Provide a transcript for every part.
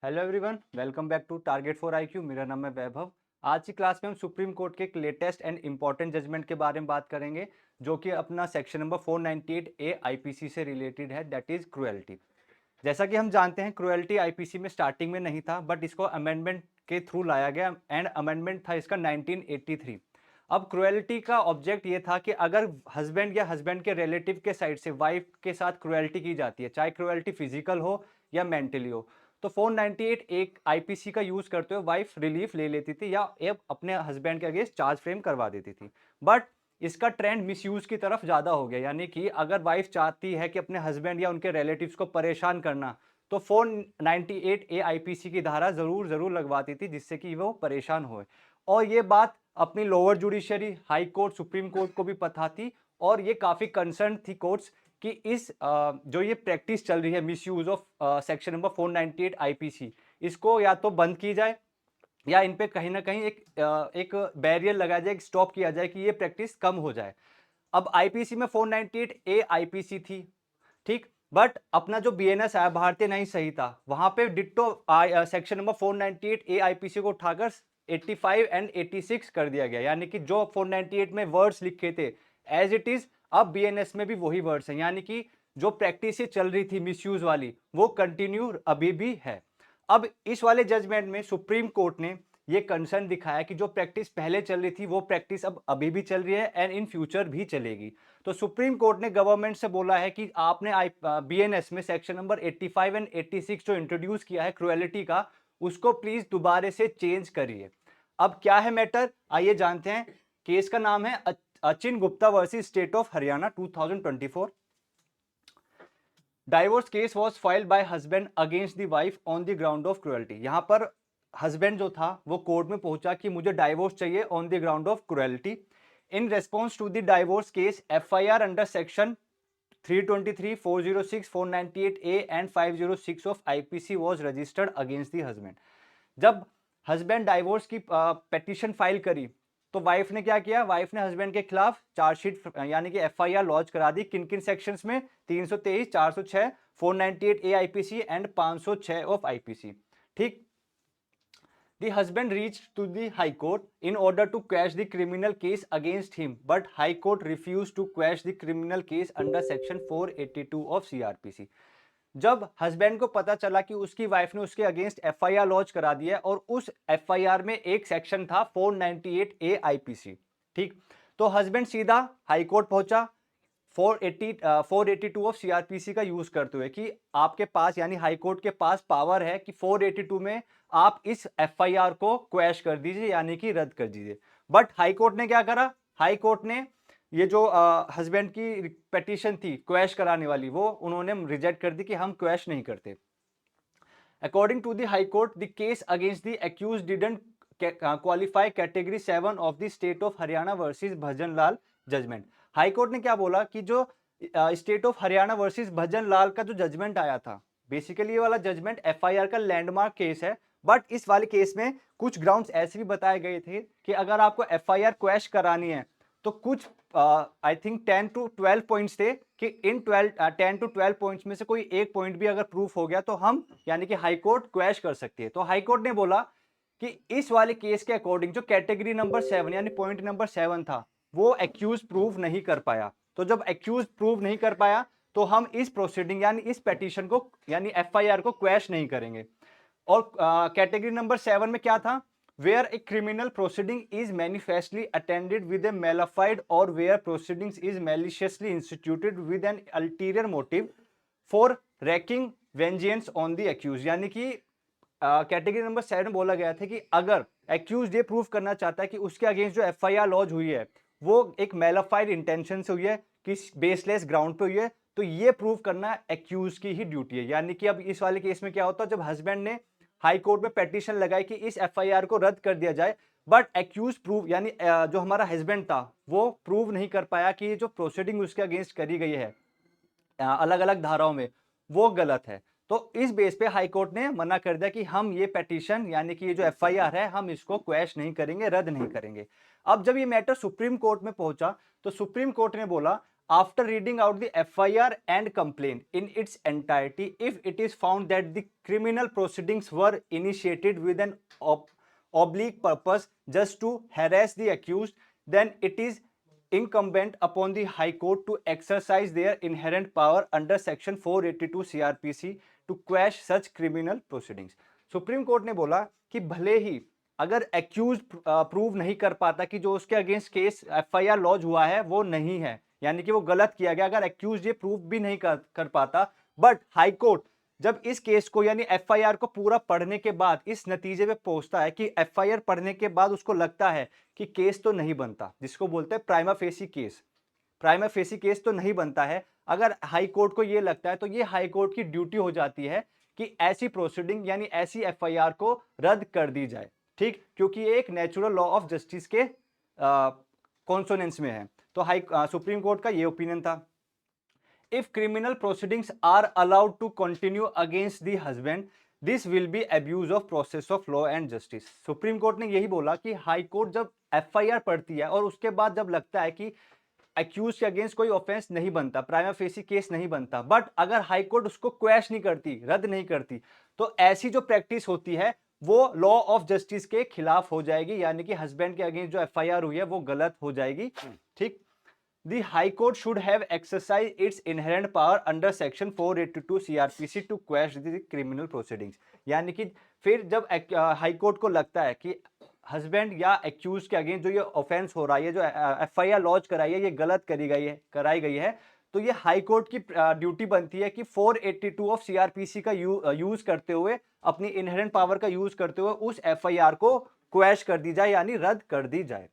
Hello everyone, welcome back to target for IQ. मेरा नाम है वैभव। आज की क्लास में हम सुप्रीम कोर्ट के एक लेटेस्ट एंड इंपॉर्टेंट जजमेंट के बारे में बात करेंगे, जो कि अपना सेक्शन नंबर 498 ए आईपीसी से रिलेटेड है, दैट इज क्रुएल्टी। जैसा कि हम जानते हैं, क्रुएल्टी आईपीसी में स्टार्टिंग में नहीं था, बट इसको अमेंडमेंट के थ्रू लाया गया एंड अमेंडमेंट था इसका 1983। अब क्रुएल्टी का ऑब्जेक्ट ये था कि अगर हस्बैंड या हस्बैंड के रिलेटिव के साइड से वाइफ के साथ क्रुएल्टी की जाती है, चाहे क्रुएल्टी फिजिकल हो या मेंटली हो, तो 498 एक आईपीसी का यूज करते हुए वाइफ रिलीफ ले लेती थी या अपने हस्बैंड के अगेंस्ट चार्ज फ्रेम करवा देती थी। बट इसका ट्रेंड मिसयूज की तरफ ज्यादा हो गया, यानी कि अगर वाइफ चाहती है कि अपने हस्बैंड या उनके रिलेटिव्स को परेशान करना, तो 498 ए आईपीसी की धारा जरूर जरूर लगवाती थी, जिससे कि वो परेशान हो। और ये बात अपनी lower judiciary, high court, supreme court को भी पता थी, और ये काफी कंसर्न थी कोर्ट्स कि इस जो ये प्रैक्टिस चल रही है misuse of section number 498 IPC, इसको या तो बंद की जाए या इन पे कहीं ना कहीं एक बैरियर लगाया जाए, एक स्टॉप किया जाए कि ये प्रैक्टिस कम हो जाए। अब आईपीसी में 498 ए आईपीसी थी, ठीक। बट अपना जो बीएनएस आया, भारतीय न्याय संहिता, वहां पे डिट्टो सेक्शन नंबर 498 ए आईपीसी को उठाकर 85 एंड 86 कर दिया गया, यानी कि जो 498 में वर्ड्स लिखे थे एज इट इज, अब बीएनएस में भी वही वर्ड्स हैं, यानी कि जो प्रैक्टिस चल रही थी मिसयूज वाली, वो कंटिन्यू अभी भी है। अब इस वाले जजमेंट में सुप्रीम कोर्ट ने ये कंसर्न दिखाया कि जो प्रैक्टिस पहले चल रही थी वो प्रैक्टिस अब अभी भी चल रही है एंड इन फ्यूचर भी चलेगी। तो सुप्रीम कोर्ट ने गवर्नमेंट से बोला है कि आपने बीएनएस में सेक्शन नंबर 85 एंड 86 जो इंट्रोड्यूस किया है क्रुएलिटी का, उसको प्लीज दोबारा से चेंज करिए। अब क्या है मैटर, आइए जानते हैं। केस का नाम है Achin Gupta versus state of Haryana 2024। Divorce case was filed by husband against the wife on the ground of cruelty. यहां पर हस्बैंड जो था वो कोर्ट में पहुंचा कि मुझे डाइवोर्स चाहिए on the ground of cruelty. In response to the divorce case, FIR under section 323, 406, 498 A and 506 of IPC was registered against the husband. जब हस्बैंड डाइवोर्स की पिटीशन फाइल करी, तो वाइफ ने क्या किया, वाइफ ने हस्बैंड के खिलाफ चार्जशीट यानी कि एफआईआर लॉन्च करा दी। किन किन सेक्शंस में? 323, 406, 498 ए आईपीसी एंड 506 ऑफ आईपीसी, ठीक। The husband reached to the High Court in order to quash the criminal case against him, but High Court refused to quash the criminal case under Section 482 of CRPC. जब husband को पता चला कि उसकी wife ने उसके against FIR launch करा दी है, और उस एफआईआर में एक सेक्शन था 498 ए आईपीसी, ठीक, तो हस्बैंड सीधा हाई कोर्ट पहुंचा 482 ऑफ सीआरपीसी का यूज करते हुए कि आपके पास यानी हाई कोर्ट के पास पावर है कि 482 में आप इस एफआईआर को क्वैश कर दीजिए, यानी कि रद्द कर दीजिए। बट हाई कोर्ट ने क्या करा, हाई कोर्ट ने ये जो हस्बैंड की पिटीशन थी क्वैश कराने वाली, वो उन्होंने रिजेक्ट कर दी कि हम क्वैश नहीं करते। According to the High Court, the case against the accused didn't qualify category 7 of the state of Haryana versus Bhajanlal judgment. High Court ने क्या बोला कि जो state of Haryana versus Bhajanlal का जो जजमेंट आया था, बेसिकली ये वाला जजमेंट एफआईआर का लैंडमार्क केस है, बट इस वाले केस में कुछ ग्राउंड्स ऐसे भी बताए गए थे कि अगर आपको एफआईआर क्वैश करानी है, तो कुछ आई थिंक 10 टू 12 पॉइंट्स थे कि इन 10 टू 12 पॉइंट्स में से कोई एक पॉइंट भी अगर प्रूफ हो गया तो हम यानी कि हाई कोर्ट क्वैश कर सकती है। तो हाई कोर्ट ने बोला कि इस वाले केस के अकॉर्डिंग जो कैटेगरी नंबर 7 यानी पॉइंट नंबर 7 था, वो एक्यूज प्रूव नहीं कर पाया। तो जब एक्यूज प्रूव नहीं कर पाया, तो हम इस प्रोसीडिंग यानी इस पिटीशन को यानी एफआईआर को क्वैश नहीं करेंगे। और कैटेगरी नंबर 7 में क्या था, where a criminal proceeding is manifestly attended with a mala fide और where proceedings is maliciously instituted with an ulterior motive for wreaking vengeance on the accuse. यानी कि कैटेगरी नंबर 7 में बोला गया था कि अगर एक्यूज ये प्रूव करना चाहता है कि उसके अगेंस्ट जो एफआईआर लॉन्च हुई है वो एक मेलाफाइड इंटेंशन से हुई है, किस बेसलेस ग्राउंड पे हुई है, तो ये प्रूव करना एक्यूज की ही ड्यूटी है। यानी कि अब इस वाले केस में क्या होता है, जब हस्बैंड ने हाई कोर्ट में पिटीशन लगाई कि इस एफआईआर को रद्द कर दिया जाए, बट एक्यूज प्रूव यानी जो हमारा हस्बैंड था वो प्रूव नहीं कर पाया कि ये जो प्रोसीडिंग उसके अगेंस्ट करी गई है अलग अलग धाराओं में, वो गलत है। तो इस बेस पे हाई कोर्ट ने मना कर दिया कि हम ये पिटीशन यानी कि ये जो एफआईआर है हम इसको क्वैश नहीं करेंगे, रद्द नहीं करेंगे। अब जब ये मैटर सुप्रीम कोर्ट में पहुंचा, तो सुप्रीम कोर्ट ने बोला after reading out the FIR and complaint in its entirety, if it is found that the criminal proceedings were initiated with an oblique purpose just to harass the accused, then it is incumbent upon the High Court to exercise their inherent power under Section 482 CRPC to quash such criminal proceedings. Supreme court ने बोला कि भले ही अगर accused prove नहीं कर पाता कि जो उसके अगेंस्ट केस FIR लॉन्च हुआ है वो नहीं है, यानी कि वो गलत किया गया, अगर एक्यूज ये प्रूव भी नहीं कर पाता, बट हाई कोर्ट जब इस केस को यानी FIR को पूरा पढ़ने के बाद इस नतीजे पे पहुंचता है कि FIR पढ़ने के बाद उसको लगता है कि केस तो नहीं बनता, जिसको बोलते हैं prima facie case, prima facie case तो नहीं बनता है, अगर हाई कोर्ट को ये लगता है तो ये हाई कोर्ट की ड्यूटी हो जाती है कि ऐसी प्रोसीडिंग यानी ऐसी FIR को रद्द कर दी जाए, ठीक, क्योंकि ये एक नेचुरल लॉ ऑफ जस्टिस के कॉन्सोनेंस में है। तो सुप्रीम कोर्ट का ये ओपिनियन था। If criminal proceedings are allowed to continue against the husband, this will be abuse of process of law and justice. Supreme court ने यही बोला कि हाई कोर्ट जब FIR पढ़ती है और उसके बाद जब लगता है कि एक्यूज के अगेंस्ट कोई ऑफेंस नहीं बनता, प्राइमा फेसी केस नहीं बनता, बट अगर हाई कोर्ट उसको क्वैश नहीं करती, रद्द नहीं करती, तो ऐसी जो प्रैक्टिस होती है वो लॉ ऑफ जस्टिस के खिलाफ हो जाएगी, यानी कि हस्बैंड के अगेंस्ट जो FIR हुई है वो गलत हो जाएगी, ठीक। The High Court should have exercised its inherent power under Section 482 CRPC to quash the criminal proceedings. यानी कि फिर जब हाई कोर्ट को लगता है कि हस्बैंड या एक्यूज के अगेंस्ट जो ये ऑफेंस हो रहा है, जो FIR लॉन्च कराई है, ये गलत कराई गई है, तो ये हाई कोर्ट की ड्यूटी बनती है कि 482 ऑफ CRPC का यूज करते हुए, अपनी इनहेरेंट पावर का यूज करते हुए उस FIR को क्वैश कर दी जाए, यानी रद्द कर दी जाए।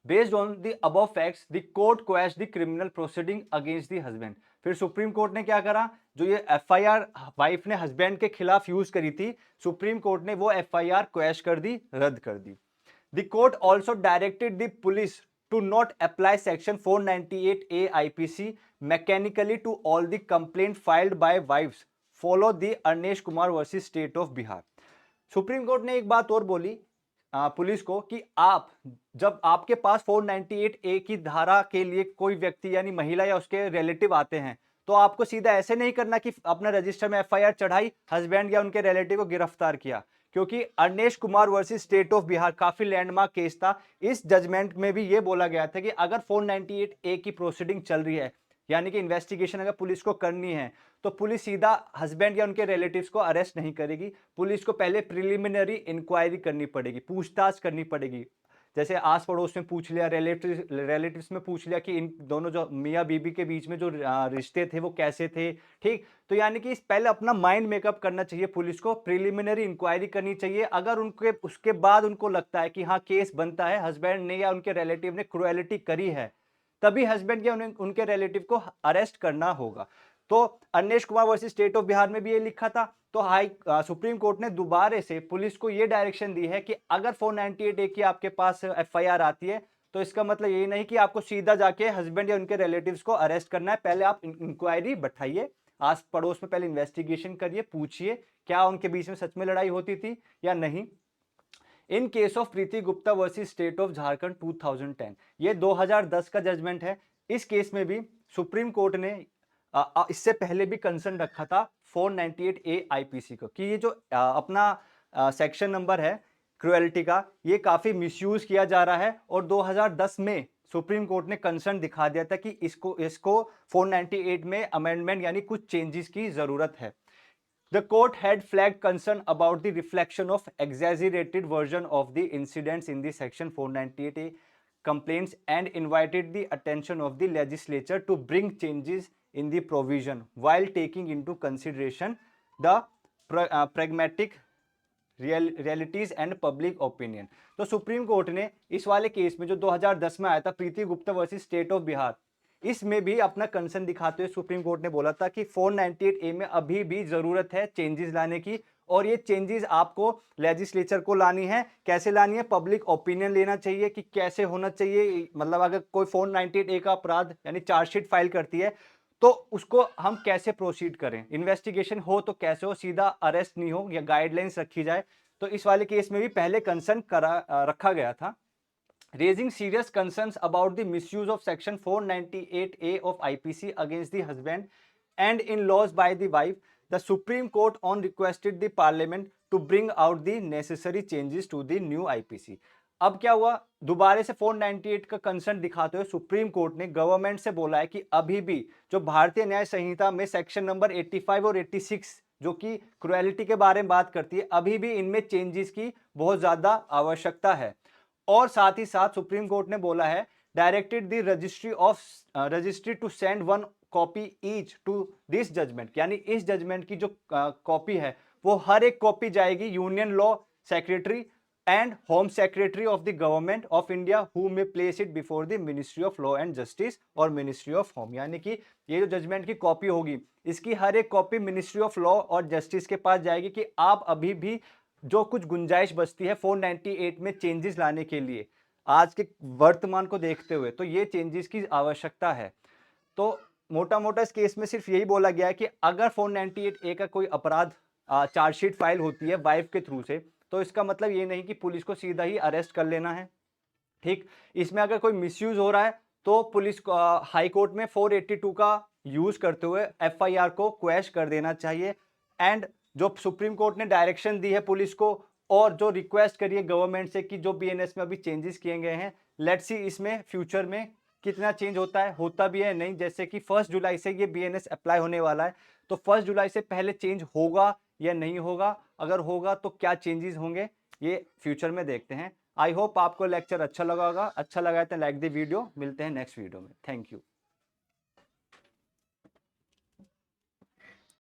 Based on the above facts, the court quashed the criminal proceeding against the husband. फिर सुप्रीम कोर्ट ने क्या करा, जो ये FIR वाइफ ने हस्बैंड के खिलाफ यूज करी थी, सुप्रीम कोर्ट ने वो FIR क्वैश कर दी, रद्द कर दी। The court also directed the police to not apply section 498A IPC mechanically to all the complaint filed by wives follow the Arnesh Kumar versus State of Bihar. Supreme court ने एक बात और बोली police को कि आप जब आपके पास 498A की धारा के लिए कोई व्यक्ति यानी महिला या उसके रिलेटिव आते हैं, तो आपको सीधा ऐसे नहीं करना कि अपना रजिस्टर में FIR चढ़ाई, हस्बैंड या उनके रिलेटिव को गिरफ्तार किया, क्योंकि Arnesh Kumar versus state of Bihar काफी लैंडमार्क केस था। इस जजमेंट में भी ये बोला गया था कि अगर 498A की प्रोसीडिंग चल रही है, यानी कि इन्वेस्टिगेशन अगर पुलिस को करनी है, तो पुलिस सीधा हस्बैंड या उनके रिलेटिव्स को अरेस्ट नहीं करेगी, पुलिस को पहले प्रिलिमिनरी इंक्वायरी करनी पड़ेगी, पूछताछ करनी पड़ेगी, जैसे आस पड़ोस में पूछ लिया, रिलेटिव्स में पूछ लिया कि इन दोनों जो मियाँ बीबी के बीच में जो रिश्ते थे वो कैसे थे, ठीक। तो यानी कि पहले अपना माइंड मेकअप करना चाहिए पुलिस को, प्रिलिमिनरी इंक्वायरी करनी चाहिए, अगर उनके उसके बाद उनको लगता है कि हाँ केस बनता है, हस्बैंड ने या उनके रिलेटिव ने क्रुएलिटी करी है, तभी हस्बैंड या उनके रिलेटिव को अरेस्ट करना होगा। तो Arnesh Kumar versus state of Bihar में भी ये लिखा था। तो सुप्रीम कोर्ट ने दोबारा से पुलिस को ये डायरेक्शन दी है कि अगर 498A की आपके पास FIR आती है, तो इसका मतलब ये नहीं कि आपको सीधा जाके हस्बैंड या उनके रिलेटिव्स को अरेस्ट करना है, पहले आप इंक्वायरी बैठाइए, आस पड़ोस में पहले इन्वेस्टिगेशन करिए, पूछिए क्या उनके बीच में सच में लड़ाई होती थी या नहीं। In case of Preeti Gupta versus state of Jharkhand 2010, ये 2010 का जजमेंट है। इस केस में भी सुप्रीम कोर्ट ने इससे पहले भी कंसर्न रखा था 498A IPC को कि ये जो अपना सेक्शन नंबर है क्रुएलिटी का, ये काफी मिसयूज किया जा रहा है, और 2010 में सुप्रीम कोर्ट ने कंसर्न दिखा दिया था कि इसको 498 में अमेंडमेंट यानी कुछ चेंजेस की जरूरत है। The court had flagged concern about the reflection of exaggerated version of the incidents in the section 498A complaints and invited the attention of the legislature to bring changes in the provision while taking into consideration the pragmatic realities and public opinion. तो supreme court ने इस वाले case में जो 2010 में आया था Preeti Gupta versus state of Bihar, इसमें भी अपना कंसर्न दिखाते हुए सुप्रीम कोर्ट ने बोला था कि 498A में अभी भी जरूरत है चेंजेस लाने की, और ये चेंजेस आपको लेजिस्लेचर को लानी है। कैसे लानी है? पब्लिक ओपिनियन लेना चाहिए कि कैसे होना चाहिए, मतलब अगर कोई 498A का अपराध यानी चार्जशीट फाइल करती है तो उसको हम कैसे प्रोसीड करें, इन्वेस्टिगेशन हो तो कैसे हो, सीधा अरेस्ट नहीं हो, या गाइडलाइंस रखी जाए। तो इस वाले केस में भी पहले कंसर्न रखा गया था। raising serious concerns about the misuse of section 498A of IPC against the husband and in-laws by the wife, the Supreme Court on requested the Parliament to bring out the necessary changes to the new IPC. अब क्या हुआ, दोबारा से 498 का concern दिखाते हुए supreme court ने government से बोला है कि अभी भी जो भारतीय न्याय संहिता में सेक्शन नंबर 85 और 86 जो कि क्रुएलिटी के बारे में बात करती है, अभी भी इनमें चेंजेस की बहुत ज्यादा आवश्यकता है। और साथ ही साथ सुप्रीम कोर्ट ने बोला है, directed the registry to send one copy each to this judgment, यानी इस जजमेंट की जो कॉपी है वो हर एक कॉपी जाएगी union law secretary and home secretary of the government of India who may place it before the ministry of law and justice और ministry of home. यानी कि ये जो जजमेंट की कॉपी होगी इसकी हर एक कॉपी मिनिस्ट्री ऑफ लॉ और जस्टिस के पास जाएगी कि आप अभी भी जो कुछ गुंजाइश बचती है 498 में चेंजेस लाने के लिए आज के वर्तमान को देखते हुए, तो ये चेंजेस की आवश्यकता है। तो मोटा मोटा इस केस में सिर्फ यही बोला गया है कि अगर 498A का कोई अपराध चार्जशीट फाइल होती है वाइफ के थ्रू से, तो इसका मतलब ये नहीं कि पुलिस को सीधा ही अरेस्ट कर लेना है। ठीक, इसमें अगर कोई मिसयूज हो रहा है तो पुलिस को हाई कोर्ट में 482 का यूज करते हुए एफआईआर को क्वैश कर देना चाहिए। एंड जो सुप्रीम कोर्ट ने डायरेक्शन दी है पुलिस को और जो रिक्वेस्ट करी है गवर्नमेंट से कि जो बीएनएस में अभी चेंजेस किए गए हैं, लेट्स सी इसमें फ्यूचर में कितना चेंज होता है, होता भी है नहीं। जैसे कि 1 जुलाई से ये बीएनएस अप्लाई होने वाला है, तो 1 जुलाई से पहले चेंज होगा या नहीं होगा, अगर होगा तो क्या चेंजेस होंगे, ये फ्यूचर में देखते हैं। आई होप आपको लेक्चर अच्छा लगा होगा। अच्छा लगा है तो लाइक द वीडियो। मिलते हैं नेक्स्ट वीडियो में। Thank you.